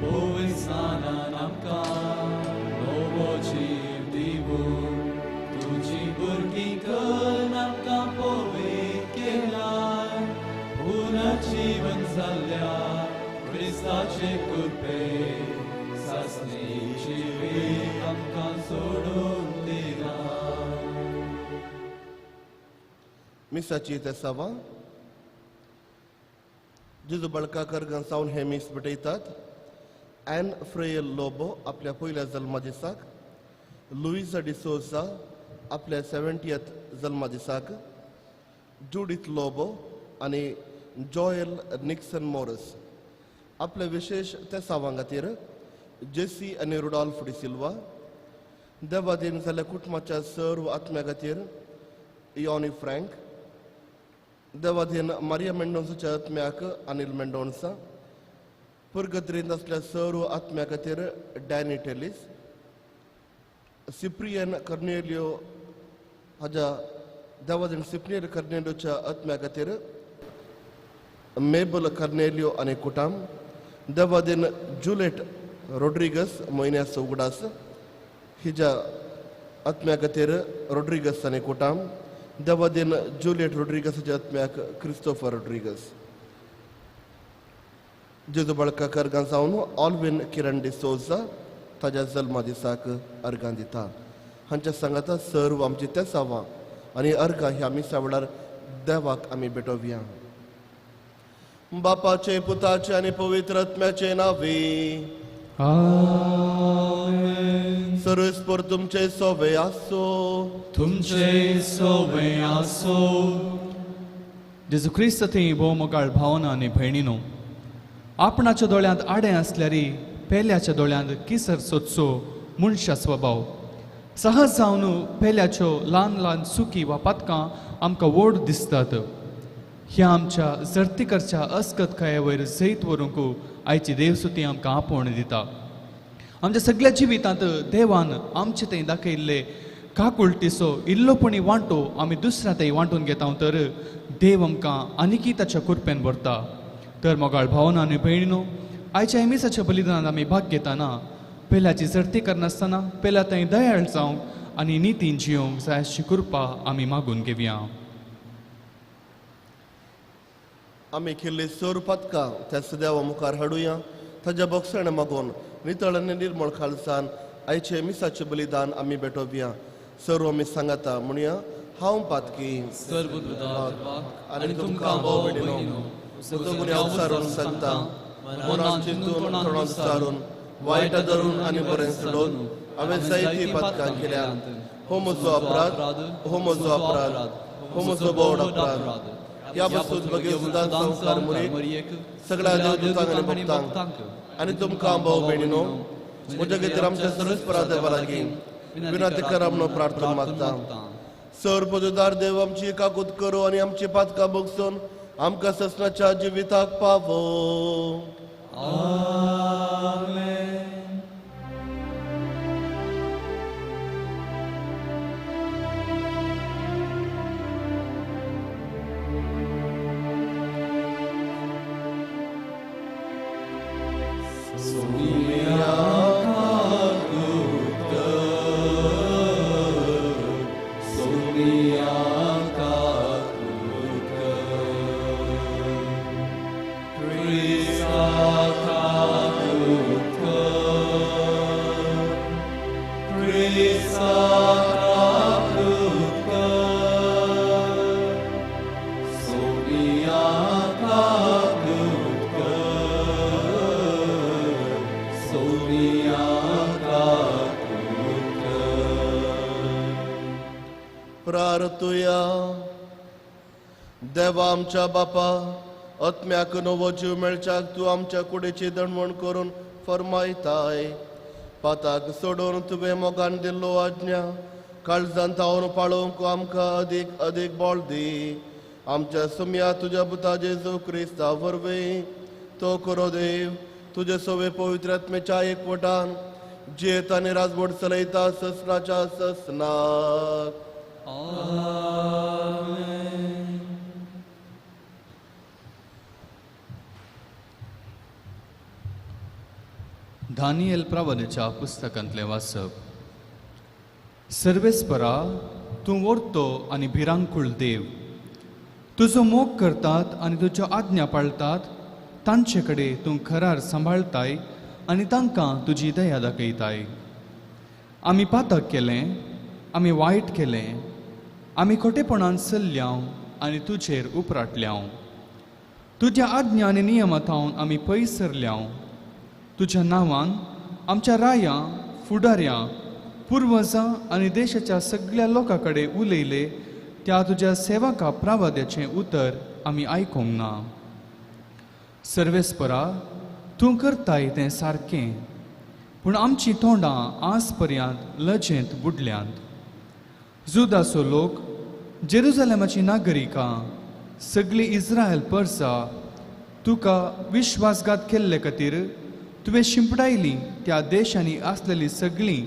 Poesana namka novo जीव दिवू तुझी बुरगी namka पोवे केलाय पुनर्जीवन झाल्या ख्रिस्ताचे कृपे सासनी जीवे आमका सोडून दिला. मिसाची ते सवा जेजू बळकाकर गंसावन हे मिस भेटयतात. ॲन फ्रेयल लोबो आपल्या पहिल्या जल्मादिसाक, लुईसा डिसोसा आपल्या 70th जल्मादिसाक, जुडिथ लोबो आणि जॉयल निक्सन मोरस आपल्या विशेष त्या सावांगातीर, जेसी आणि रुडॉल्फ डिसिल्वा देवादीन जाल्या कुटुंबाच्या सर्व आत्म्या खातीर, यॉनी फ्रँक देवादीन मारिया मेंडोन्साच्या आत्म्याक अनिल मेंडोन्सा, पुर्गत्रींत असल्या सर्व आत्म्या खातीर डॅनी टेलिस, सिप्रियन कर्नेलियो हाच्या देवादीन सिप्रियन कर्नेलियोच्या आत्म्या खातीर मेबल कर्नेलियो आणि कुटाम, देवादीन जुलेट रोड्रिगस मोइन्यास उगडास हिच्या आत्म्या खातीर रोड्रिगस आणि कुटाम, देवादीन जुलियट रोड्रिगसच्या आत्म्याक क्रिस्टोफर रोड्रिगस. जेजू बळकाकर गांसावन ऑल्विन किरण डिसोजा ताच्या जल्मा दिसाक अर्गां दिता. हांच्या सांगाता सर्व आमची ते सावां आनी अर्गां ह्या मिसा वेळार देवाक आमी भेटोवया. बापाचे पुताचे आनी पवित्र आत्म्याचे नावे. आमेन. सर्वेस्पर तुमचे सोवे आसो. तुमचे सोवे आसो. जेजू ख्रिस्त थंय भोवमोगाळ भावना आनी भयणीनो, आपणाच्या दोळ्यांत आडे आसल्यारी पेल्याच्या दोळ्यांत किसर सोदचो मनशा स्वभाव. सहज जावन पेल्याच्यो ल्हान ल्हान सुकी वा पातकां आमकां व्हड दिसतात. ह्या आमच्या जर्तीकरच्या अस्कत खंय वयर जैत व्हरूंक आयची देवसुती आमकां आपोवण दिता. आमच्या सगळ्या जिवितांत देवान आमचे थंय दाखयल्ले काकुळटीचो इल्लोपणी वांटो आमी दुसऱ्या थंय वांटून घेता तर देव आमकां आनिकी ताच्या कृपेन भरता. तर मोगाळ भावना आनी भयणीनो, आयच्या एमिसाच्या बलिदानांत आमी भाग घेताना पेल्याची जर्ती करनासतना पेल्या थंय दयाळ जावंक आनी नितीन जियोंक जाय अशी कृपा आमी मागून घेवया. आमी केल्ली सर पदकां त्या देवा मुखार हाडुया. ताच्या बोगसण मागून नितळ आनी निर्मळ खालसाण आयचे मिसाचें बलिदान आमी भेटोवया. सर्व आमी सांगाता म्हणुया. हांव पातकी आनी तुमकां भाव भयणीनो, सगळ्या अवसारून सांगता, मनान चिंतून तोंडान विचारून वायट धरून आनी बरें सोडून हांवें जायतीं पदकां केल्यात. हो म्हजो अपराध, हो म्हजो अपराध, हो म्हजो बोड अपराध. ह्या बसून बगे सुदान संस्कार मुरीक सगळ्या देवदूतांक आनी भक्तांक आनी तुमकां भाव भयणीनो, म्हज्या खातीर आमच्या सर्वेस्परा देवा लागीं विनंती करा म्हणून प्रार्थना मागता. सर पदुदार देव आमची काकूत करो आनी आमची पातकां भोगसून आमकां ससनाच्या जिविताक पावो. आमेन. प्रार्थुया. देवा आमच्या बापा, आत्म्याक नवो जीव मेळच्याक तूं आमच्या कुडीची दणवण करून फरमायताय. पाताक सोडून तुवें मोगान दिल्लो आज्ञा काळजांत तावन पाळोवंक आमकां अदीक अदीक बळ दी. आमच्या सुम्या तुज्या पुता जेजू क्रिस्ता वरवीं तो करो देव तुजे सवे पवित्र आत्म्याच्या एकवटान जेत आनी राजवट चलयता ससनाच्या ससनाक. आमेन. दानियेल प्रवचनाच्या पुस्तकांतलें वाचप. सर्वेस्परा, तूं ओर्तो आनी भिरांकूळ देव. तुजो मोग करतात आनी तुज्यो आज्ञा पाळतात तांचे कडेन तूं खरार सांबाळताय आनी तांकां तुजी दया दाखयताय. आमी पातक केलें, आमी वायट केलें, आमी खोटेपणान चल्ल्याव आनी तुजेर उपराटल्याव. तुज्या आज्ञा आनी नियमांतावन आमी पयस सरल्याव. तुज्या नांवान आमच्या रायां, फुडाऱ्यां, पुर्वजां आनी देशाच्या सगळ्या लोकां कडेन उलयले त्या तुज्या सेवका प्रावाद्याचें उतर आमी आयकूंक ना. सर्वेस्परा, तूं करताय तें सारकें, पूण आमचीं तोंडां आज पर्यंत लजेंत बुडल्यांत. जुदाचो लोक, जेरुसलेमाचीं नागरिकां, सगळीं इस्रायल परसा, तुका विश्वासघात केल्ले खातीर तुवें शिंपडायलीं त्या देशांनी आसलेलीं सगळीं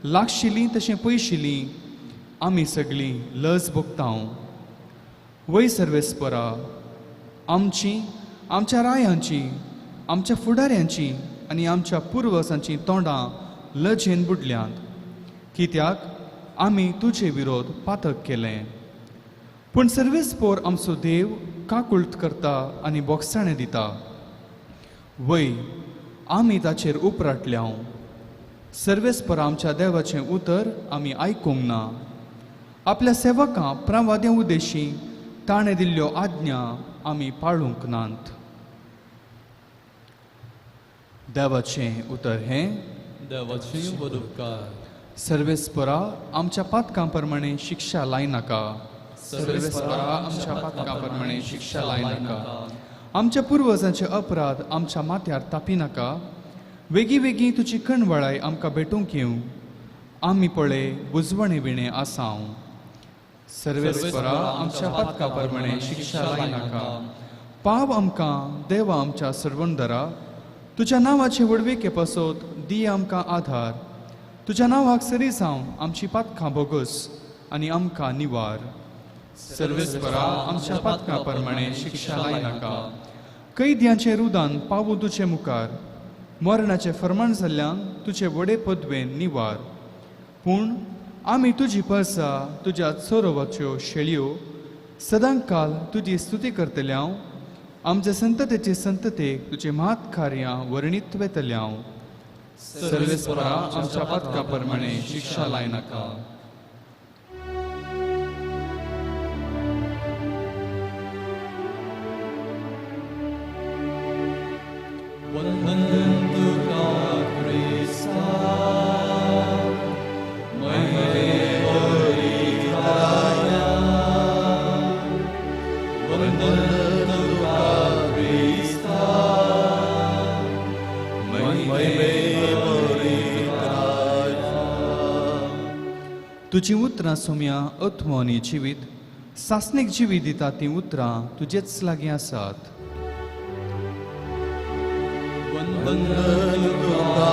लागशिल्लीं तशें पयशिल्लीं आमी सगळीं लज भोगतांव. वय सर्वेस्परा, आमचीं, आमच्या रायांचीं, आमच्या फुडाऱ्यांचीं आनी आमच्या पुर्वजांचीं तोंडां लजेन बुडल्यांत, कित्याक आमी तुजे विरोध पातक केलें. पूण सर्वेस्पोर आमचो देव काकुळट करता आनी बोगसाणें दिता. वय, आमी ताचेर उपराटल्याव. सर्वेस्परा, आमच्या देवाचें उतर आमी आयकूंक ना. आपल्या सेवकां प्रावाद्यां उद्देशी ताणें दिल्ल्यो आज्ञा आमी पाळूंक नात. देवाचें उतर हें. देवाचें वदुपकार. सर्वेस्परा, आमच्या पातकां प्रमाणे शिक्षा लायनाका. सर्वेस्परा, आमच्या पातकां प्रमाणे शिक्षा लायनाका. आमच्या पुर्वजांचे अपराध आमच्या माथ्यार तापिनाका. वेगळी वेगळी तुजी कणवळाय आमकां भेटूंक येवं. आमी पळय बुजवणे विणे आसांव. सर्वेस्परा, आमच्या पातकां प्रमाणे शिक्षा लायनाका. पाव आमकां देवा आमच्या सर्वंदरा. तुज्या नांवाचे वडवेके पासत दी आमकां आधार. तुज्या नांवाक सरी जावन आमची पातकां बोगस आनी आमकां निवार. सर्वेस्परा, आमच्या पातकां प्रमाणे शिक्षा लायनाका. कैद्यांचे रुदान पावू तुजे मुखार. मरणाचे फर्माण जाल्ल्यान तुजे वडे पदवेन निवार. पूण आमी तुजी परसा, तुज्या चोरवाच्यो शेळयो सदांकाल तुजी स्तुती करतल्याव. आमचे संततेचे संततेक तुजे मात कार्यां वर्णीत वेतल्याव. सर्वेस्परा, आमच्या पातकां प्रमाणे शिक्षा लायनाका. वंदन तुका क्रिस्ता, तुजी उतरां सोम्या अथमोनी जिवीत, सासणेक जिवीत दिता तीं उतरां तुजेच लागीं आसात. वंदन तुका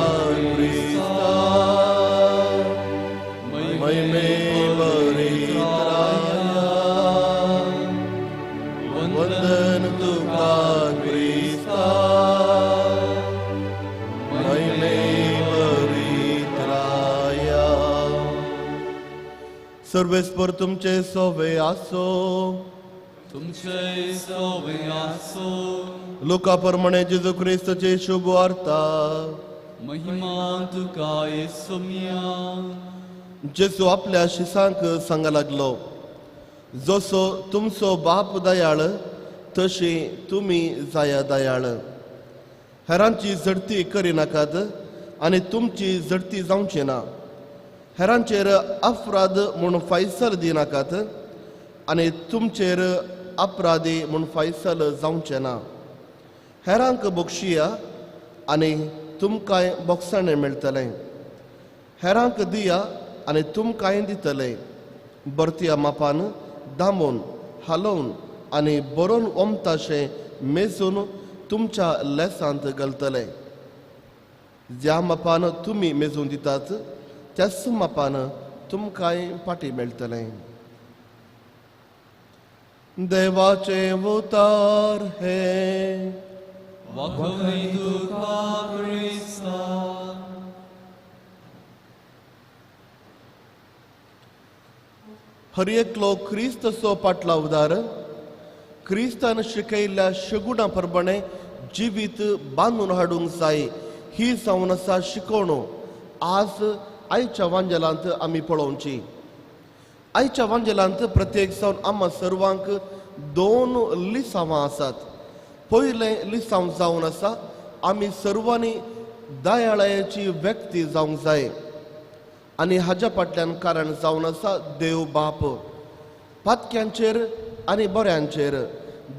क्रिस्ता, महिमे भरीत राया. वंदन तुका क्रिस्ता, महिमे भरीत राया. सर्वेस्पर तुमचे सोवे आसो. तुमचे सोवे आसो. लोका प्रमाणे जेजू क्रिस्ताची शुभ वार्ता. महिमा तुका येसुमिया. जेजू आपल्या शिसांक सांगा लागलो, जसो तुमचो बाप दयाळ तशी तुमी जाया दयाळ. हेरांची झडती करिनाकात आनी तुमची झडती जावची ना. हेरांचेर अपराध म्हूण फैसल दिनाकात आनी तुमचेर अपराधी म्हूण फैसल जावचे ना. हेरांक बक्षिया आनी तुमकांय बोगसाणें मेळटलें. हेरांक दिया आनी तुमकांय दितले. बरत्या मापान दामून हालोवन आनी बरोवन ओमताशें मेजून तुमच्या लेसांत घालतले. ज्या मापान तुमी मेजून दितात त्याच मापान तुमकांय पाटी मेळटलें. देवाचे उतर हे. वखणी तुका क्रिस्ता. हर एकलो क्रिस्तचो पाटलावदार क्रिस्तान शिकयल्ल्या शगुणा प्रमाणे जिवीत बांदून हाडूंक जाय ही जावन आसा शिकवणू आज आयच्या वांजेलांत आमी पळोवची. आयच्या वांजेलांत प्रत्येक जावन आम्हा सर्वांक 2 लिसांवां आसात. पयलें लिसांव जावन आसा आमी सर्वांनी दयाळायेची व्यक्ती जावंक जाय आनी हाज्या फाटल्यान कारण जावन आसा देव बाप. पातक्यांचेर आनी बऱ्यांचेर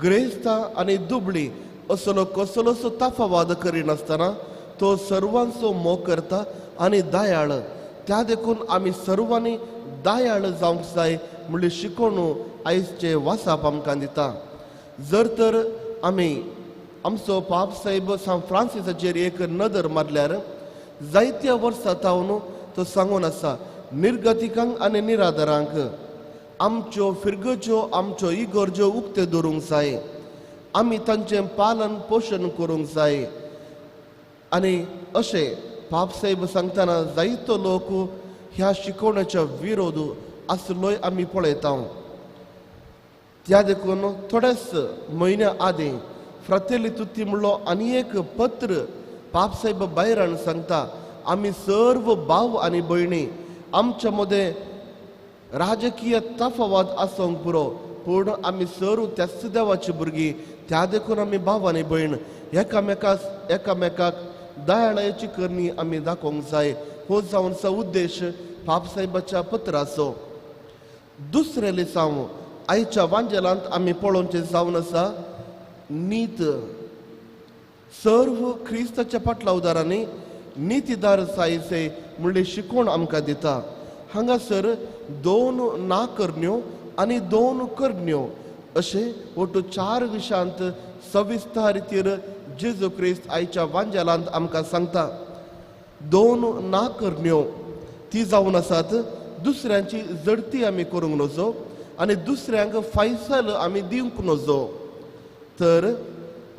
ग्रेस्तां आनी दुबळी असलो कसलोच ताफावाद करिनासतना तो सर्वांचो मोग करता आनी दयाळ. त्या देखून आमी सर्वांनी दयाळ जावंक जाय म्हणली शिकवणू आयजचे वासाप आमकां दिता. जर तर आमी आमचो पाप साहेब सान फ्रांसिसाचेर एक नदर मारल्यार जायत्या वर्सां तावन तो सांगून आसा निर्गतिकांक आनी निराधारांक आमच्यो फिरगच्यो आमच्यो इगर्ज्यो उक्ते दवरूंक जाय. आमी तांचें पालन पोशण करूंक जाय. आनी अशें पाप साहेब सांगतना जायतो लोक ह्या शिकवण्याच्या विरोध आसलोय आमी पळयता. त्या देखून थोडेच म्हयन्या आदीं फ्रातेली तुती म्हणलो आनी एक पत्र पाप साहेब बायरान सांगता आमी सर्व भाव आनी भयणी आमच्या मदें राजकीय ताफावाद आसूंक पुरो पूण आमी सर्व त्याच देवाची भुरगीं. त्या देखून आमी भाव आनी भयण एकामेकाक दयाळायेची करणी आमी दाखोवंक जाय. हो जावन आसा उद्देश पाप साहेबाच्या पत्राचो. दुसरे लिसांव आयच्या वांजेलांत आमी पळोवचें जावन आसा नीत. सर्व क्रिस्ताच्या पाटलावदारांनी नीतीदार जायचे म्हणली शिकवण आमकां दिता. हांगासर 2 नाकर्ण्यो आनी 2 कर्ण्यो अशे ओटू 4 विशयांत सविस्तर रितीर जेजू क्रिस्त आयच्या वांजेलांत आमकां सांगता. 2 नाकर्ण्यो ती जावन आसात दुसऱ्यांची जडती आमी करूंक नजो आनी दुसऱ्यांक फैसल आमी दिवंक नजो. तर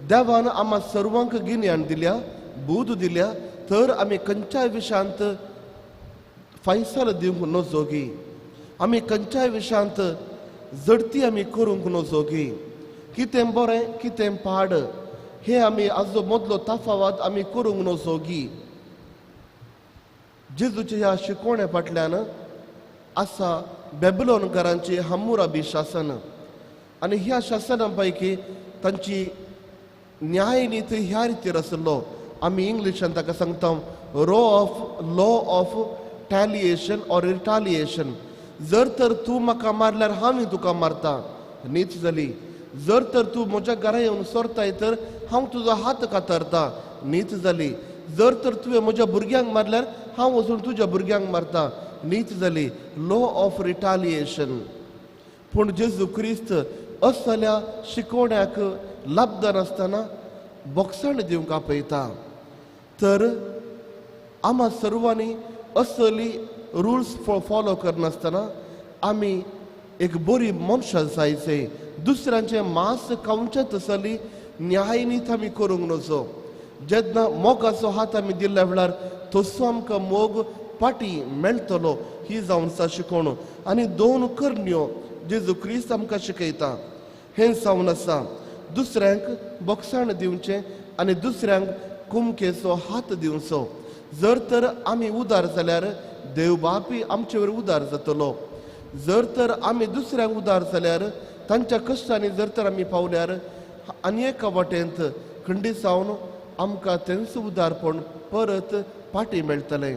देवान आम्हा सर्वांक गिन्यान दिल्या बूद दिल्या तर आमी खंयच्याय विशयांत फैसल दिवंक नजोगी. आमी खंयच्याय विशयांत जडती आमी करूंक नजोगी. कितें बरें कितें पाड हे आमी हाजो मदलो ताफावाद आमी करूंक नजोगी. जेजूच्या ह्या शिकवण्या फाटल्यान आसा बेबिलोनकारांची हम्मुराबी शासन आनी ह्या शासना पैकी तांची न्यायनीती ह्या रितीर आसलो. आमी इंग्लिशान ताका सांगता लॉ ऑफ टॅलिएशन ऑर रिटालिएशन. जर तर तूं म्हाका मारल्यार हांव तुका मारता नीत जाली. जर तर तूं म्हज्या घरा येवन सोरताय तर हांव तुजो हात कातरता नीत जाली. जर तर तुवें म्हज्या भुरग्यांक मारल्यार हांव वचून तुज्या भुरग्यांक मारता नीत जाली. Law of retaliation. पूण जेजू क्रिस्त असल्या शिकवण्याक लब्ध नासतना बोगसाण दिवंक आपयता. तर आम्हा सर्वांनी असली रुल्स फॉलो करनासतना आमी एक बरी मनशां जायचे. दुसऱ्यांचे मांस खावचे तसली न्यायनीत आमी करूंक नजो. जेन्ना मोगाचो हात आमी दिल्ल्या वेळार तसो आमकां मोग पाटी मेळटलो ही जावन आसा शिकवण. आनी 2 कर्ण्यो जेजू क्रिस्त आमकां शिकयता हें जावन आसा दुसऱ्यांक बोगसाण दिवचें आनी दुसऱ्यांक कुमकेचो हात दिवचो. जर तर आमी उदार जाल्यार देव बापूय आमचे वयर उदार जातलो. जर तर आमी दुसऱ्यांक उदार जाल्यार तांच्या कश्टांनी जर तर आमी पावल्यार आनी एका वाटेंत खंडीत जावन आमकां तेंच उदारपण परत पाटी मेळटलें.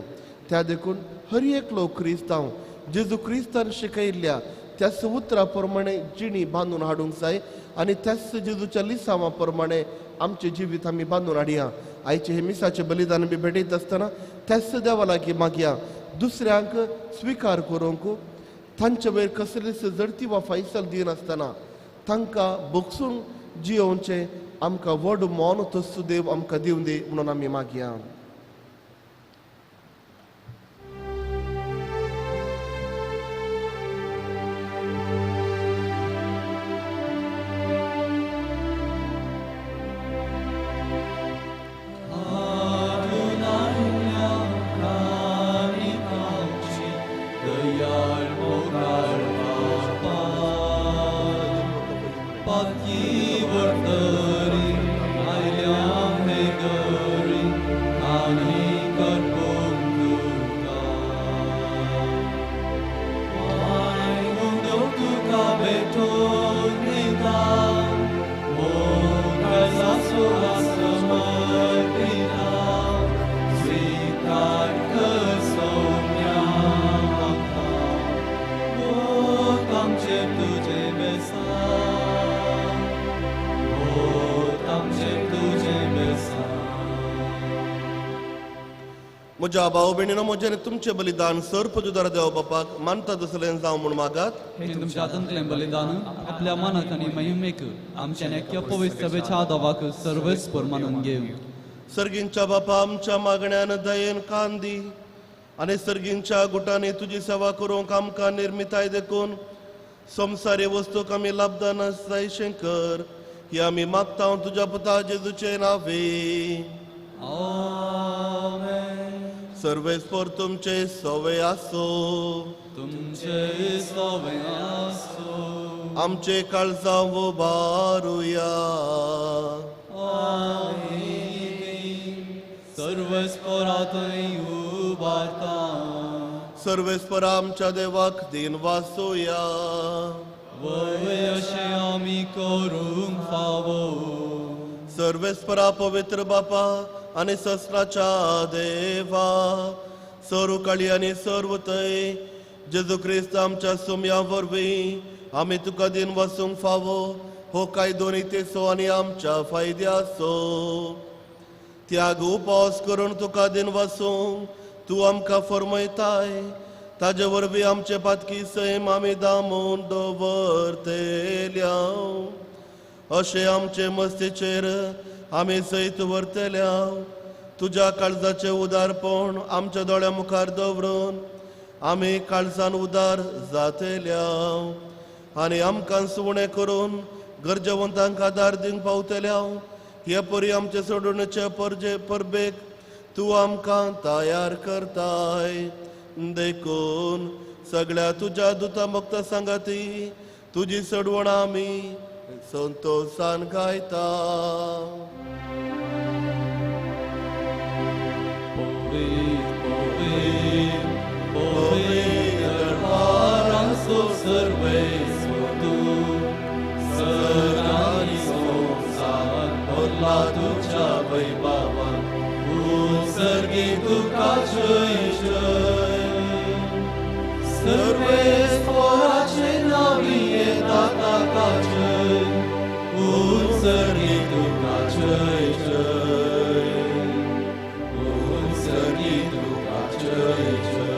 त्या देखून हर एकलो क्रिस्तांव जेजू क्रिस्तान शिकयल्ल्या त्याच उतरां प्रमाणे जिणी बांदून हाडूंक जाय आनी त्याच जेजूच्या लिसांवा प्रमाणे आमचें जिवीत आमी बांदून हाडया. आयचे हे मिसाचें बलिदान बी भेटयत आसतना त्याच देवा लागीं मागया दुसऱ्यांक स्विकार करूंक तांचे वयर कसलीच जडती वा फैसल दिनासतना तांकां बोगसून जियोवचें आमकां व्हड मोन तस्सू देव आमकां दिवं दी म्हणून आमी मागया. Dayal mo kalma म्हज्या भाऊ भयणीनो म्हजें तुमचें बलिदान सर्प जुदार देव बापाक मानता तसलें जावं म्हूण मागात. हे तुमच्या हातांतलें बलिदान आपल्या मनाक आनी महिमेक आमच्या नेक्या पवित्र सभेच्या आदावाक सर्वस्पर मानून घेव. सर्गींच्या बापा आमच्या मागण्यान दयेन कान दी आनी सर्गींच्या गुटांनी तुजी सेवा करूंक आमकां निर्मिताय देखून संवसारी वस्तूक आमी लाभदान जायशें कर. ही आमी मागता तुज्या पुता जेजूचे नांवे. आमेन. सर्वेस्पर तुमचे सवय आसो. तुमचे सवय आसो. आमचे काळजां उबारुया. सर्वस्परातय उबारता. सर्वेस्परा आमच्या देवाक दिन वासोया. वय अशें आमी करूंक फावो. सर्वेस्परा पवित्र बापा आनी सस्त्राच्या देवा सरुकाळी आनी सर्वतय जेजू क्रिस्त आमच्या सुमया वरवीं आमी तुका दिन वसूंक फावो. हो कायदो नितेसो आनी आमच्या फायद्याचो. त्याग उपास करून तुका दिन वसूंक तूं आमकां फरमयताय. ताजे वरवीं आमचे पातकी सैम आमी दामून दवरतेल्या. अशें आमचे मस्तीचेर आमी सैत व्हरतल्या. तुज्या काळजाचे उदारपण आमच्या दोळ्या मुखार दवरून आमी काळजान उदार जातल्या. आनी आमकां सुवणें करून गरजेवंतांक आदार दिवंक पावतल्या. हे परी आमचे सोडूनचे परबेक तूं आमकां तयार करताय. देखून सगळ्या तुज्या दुता मुक्त सांगाती तुजी सोडवण आमी संतोषान गायता. तुझ्या वैभवान उत्सर्गी तुका जय जय. सर्वेस्पराचे नावी येता ताका जय. उत्सर्गी तुका जय जय. उत्सर्गी तुका जय जय.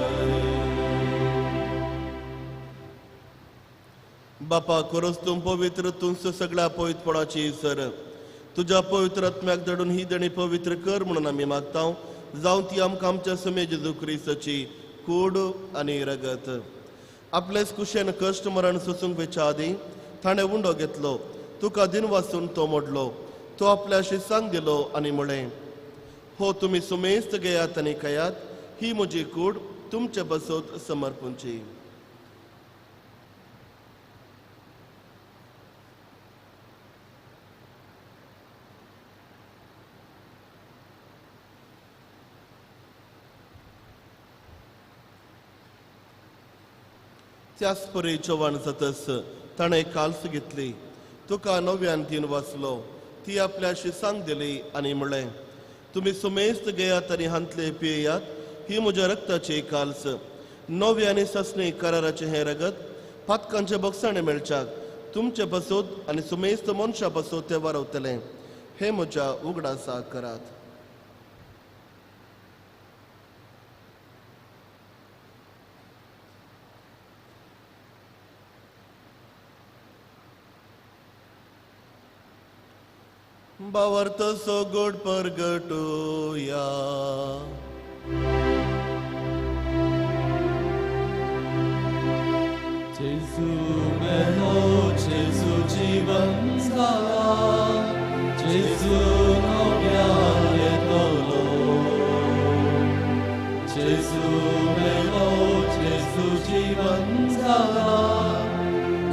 बापा खरोच तूं पवित्र तूं सगळ्या पवित्रपणाची सर. तुज्या पवित्र आत्म्याक धडून ही देणी पवित्र कर म्हणून आमी मागता. जावं ती आमकां आमच्या समे जेजू क्रिस्ताची कूड आनी रगत. आपलेच कुशेन कश्ट मरण सोसूंक वेच्या आदी ताणें उंडो घेतलो. तुका दिन वाचून तो मोडलो. तो आपल्या शिसांक दिलो आनी म्हळें, हो तुमी सुमेस्त घेयात आनी खायात. ही म्हजी कूड तुमचे बसोत समर्पूंची. त्याच परी जेवण जातस ताणें काल्स घेतली. तुका नव्यान दिन वाचलो. ती आपल्या शिसांक दिली आनी म्हळें, तुमी सुमेस्त घेयात आनी हांतले पियेयात. ही म्हज्या रक्ताची काल्स नवे आनी ससणी कराराचे हें रगत पातकांचे बक्षाणे मेळच्याक तुमचे बसोत आनी सुमेस्त मनशा बसोत ते वारवतलें. हे म्हज्या उगडासा करात. बावर्त सो गोड परगटूया. जेजू मेलो, जेजू जीवन जाला. जेजू नव्यान येतलो. जेजू मेलो, जेजू जीवन जाला.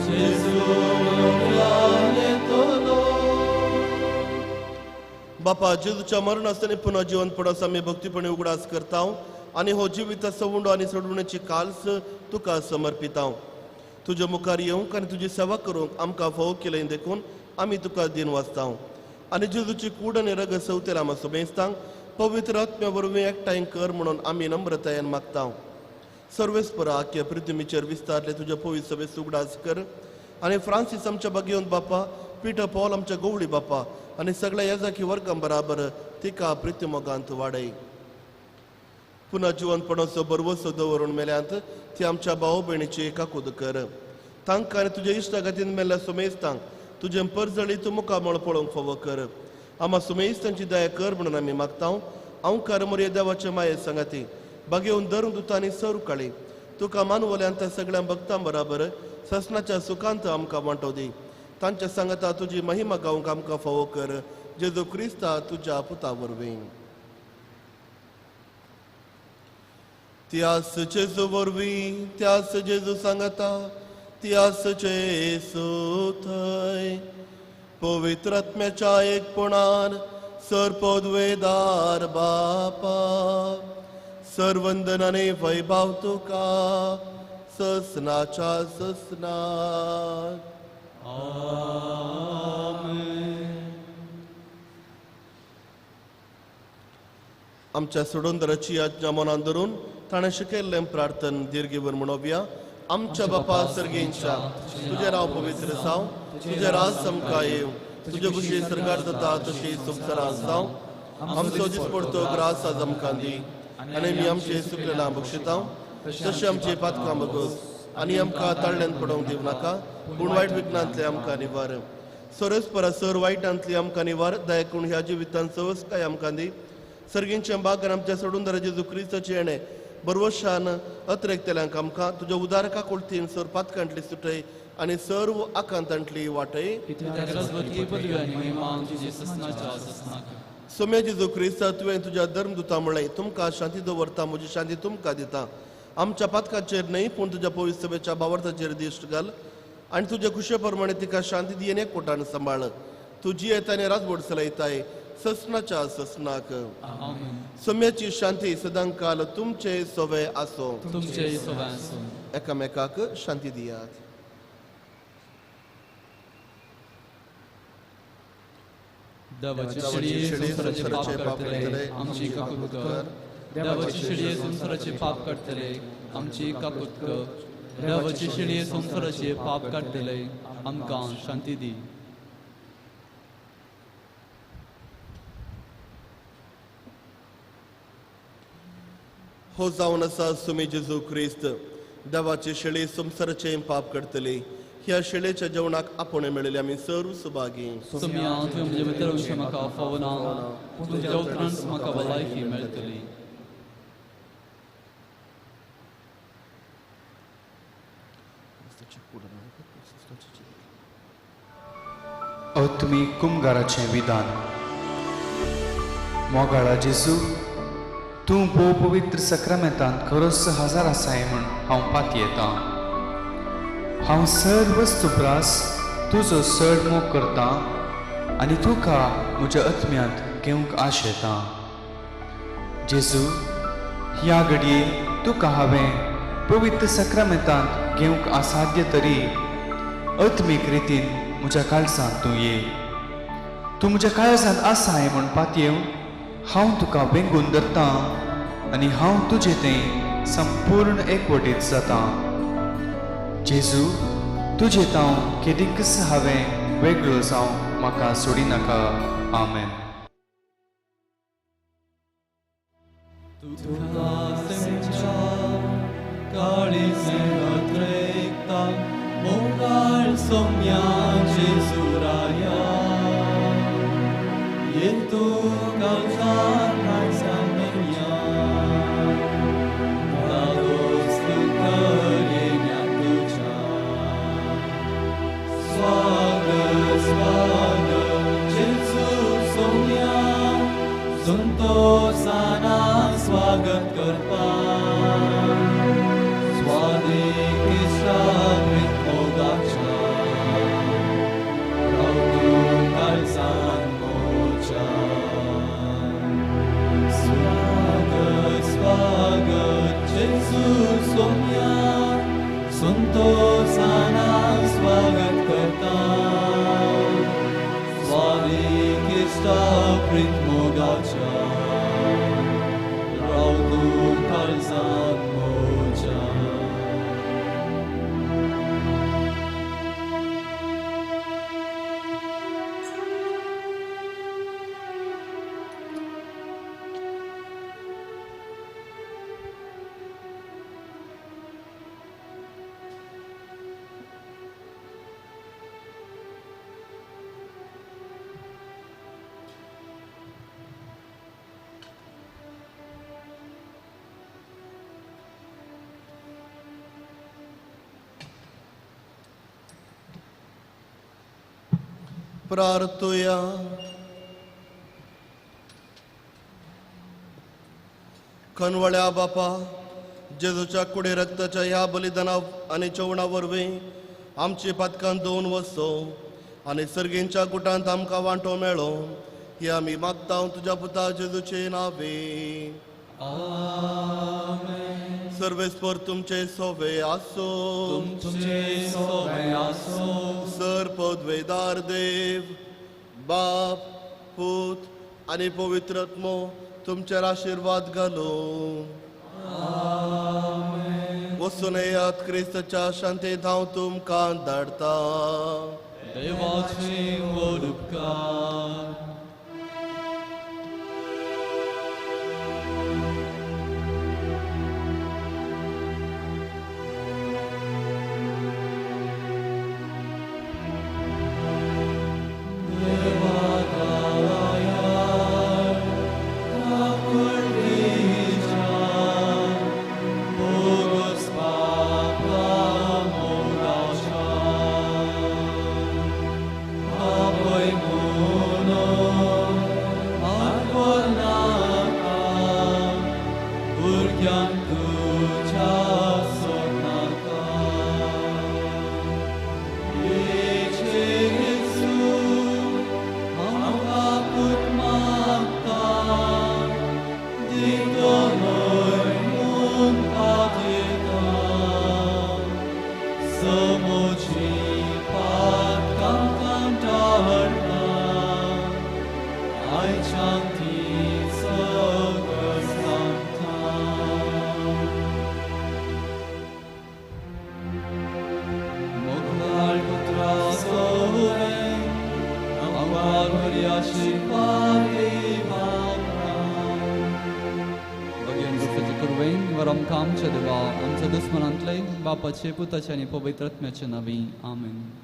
जेजू नव्यान येतलो. बापा जेजूच्या मरणासतना पुन्हा जीवन पडस आमी भक्तीपणे उगडास करता आनी हो जिविताचो उंडो आनी सोडवण्याची काल्स तुका समर्पिता. तुजे मुखार येवंक आनी तुजी सेवा करूंक आमकां फोव केलें देखून आमी तुका दिन वाचता. आनी जेजूची कूड आनी रगत सवतेर आमी सुमेस्तांक पवित्र आत्म्या वरवीं एकठांय कर म्हणून आमी नम्रतायेन मागता. सर्वेस्परा आख्या पृथ्वीचेर विस्तारले तुज्या पवित्र सभेत उगडास कर. आनी फ्रांसीस आमच्या बागेवन बापा, पीटर पॉल आमच्या गवळी बापा आनी सगळ्या येजाकी वर्गां बराबर तिका प्रिती मोगांत वाडय. पुन्हा जिवंतपणाचो बरवसो दवरून मेल्यांत ती आमच्या भाव भयणीची एकाकूद कर. तांकां आनी तुजे इश्टागतीन मेल्ल्या सुमेस्तांक तुजे परजळी तूं मुखामळ पळोवंक फावो कर. आम्हा सुमेस्तांची दया कर म्हणून आमी मागतां. हांव कारमोरये देवाचे माये सांगाती बागेवन धरून दुतांनी सर काळी तुका मानवल्यांत त्या सगळ्या भक्तां बराबर ससनाच्या सुखांत आमकां वांटो दी. तांच्या सांगता तुजी महिमा गावंक आमकां फावो कर. जेजू क्रिस्ता तुज्या पुता वरवीं. त्यास जेजू वरवीं त्यास जेजू सांगता त्यास जेजू थंय पवित्र आत्म्याच्या एकपणान सरपदवेदार बापा सर्वंदन आनी वैभव तुका ससनाच्या ससनाक. आमच्या सोडूंदराची आज्ञा मनान धरून ताणें शिकयल्लें प्रार्थन दीर्घीवर म्हणोवया. आमच्या बापा सर्गेंच्या तुजें नांव पवित्र जावं. तुजें राज समकाय येवं. तुजे कुशी सरकार जाता तशी सुखसरा जावं. आमचो दिसपडतो ग्रास आज आमकां दी आनी आमी आमचे सुकलेलां बक्षितां तशें आमची पातकां बगोस आनी आमकां ताळ्यान पडोवंक दिवं नाका पूण वायट विघ्नांतले आमकां निवार. सरस परसर वायटांतली आमकां निवार. दया करून ह्या जिवितांत सवस्काय आमकां दी. सर्गींच्या बागान आमच्या सोडून दर जेजू क्रिस्ताचे येणे बरवशान अतिरेकतेल्यांक आमकां तुज्या उदारका कुळतीन सर पातकांतली सुटय आनी सर्व आकांतांतली वाटय. सोम्या जेजू क्रिस्ता तुवें तुज्या धर्मदुता म्हणलें तुमकां शांती दवरता म्हजी शांती तुमकां दिता. आमच्या पातकाचेर न्हय पूण तुज्या पवित्र सभेच्या भावार्थाचेर दिश्ट घाल आनी तुज्या कुशे प्रमाणे तिका शांती दी आनी एकवटान सांबाळ. तुजी येतानी राजवट चलयताय ससनाच्या ससनाक. सोम्याची शांती सदांकाल तुमचे सोवे आसो. एकामेकाक शांती दियात. देवाची शिडी संसाराचे पाप करतले आमची काकूत कर. देवाची शिडी संसाराचे पाप काडतले आमची काकूत कर. देवाची शिडी संसाराचे पाप काडतले आमकां शांती दी. हो जावन आसा सुमी जेजू क्रिस्त देवाची शिडी संसाराचे पाप करतली. ह्या शिडेच्या जेवणाक आपण मेळिल्ले आमी सर्व सुभागी. सोम्या तुवें म्हजे भितर अशें म्हाका फावो ना पूण तुज्या उतरांत म्हाका भलायकी मेळटली. अत्मी कुमगाराचें विधान. मोगाळा जेजू तूं भोव पवित्र सक्रामेंतांत खरोच हजर आसाय म्हूण हांव पाती येता. हांव सर्व वस्तुप्रास तुजो चड मोग करता आनी तुका म्हज्या आत्म्यांत घेवंक आशेता. जेजू ह्या घडये तुका हांवें पवित्र सक्रामेंतांत घेवंक असाध्य तरी आत्मीक रितीन म्हज्या काळजांत तूं ये. तूं म्हज्या काळजांत आसाय म्हूण पातयेवन हांव तुका वेंगून धरतां आनी हांव तुजें तें संपूर्ण एकवटीत जाता. जेजू तुजे तांव केदींकच हांवें वेगळो जावं म्हाका सोडी नाका. आमेन. सोम्या जेजू राया ये तू काळजांत हायसा मेल्या काळोस तुका येण्या तुज्या. स्वागत स्वागत जेजू सोम्या संतोषाना स्वागत करता. स्वादिक इश्टा प्रीत मोगाच्या स्वागत स्वागत जेजू सोम्या संतोषाना स्वागत करता. स्वादिक इश्टा प्रीत मोगाच्या राव तूं काळजांत मोच्या. प्रार्थुया. कनवळ्या बापा, जेजूच्या कुडे रक्ताच्या ह्या बलिदाना आनी चवणा वरवीं आमची पातकां दोन वस्तू आनी सर्गींच्या गुटांत आमकां वांटो मेळ्ळो ही आमी मागता तुज्या पुता जेजूचे नावे. सर्वेस्पर तुमचे सोवे आसो. तुमचे सोबे आसो. सर्पद्वेदार देव बाप पूत आनी पवित्र आत्मो तुमचेर आशीर्वाद घालो. वचून येयात क्रिस्ताच्या शांतेत हांव तुमकां धाडटा. देवाचे व्हड उपकार. आमच्या देवा आमच्या दुस्मनांतले बापाचे पुताचे आनी पवित्र आत्म्याचे नावी आमेन.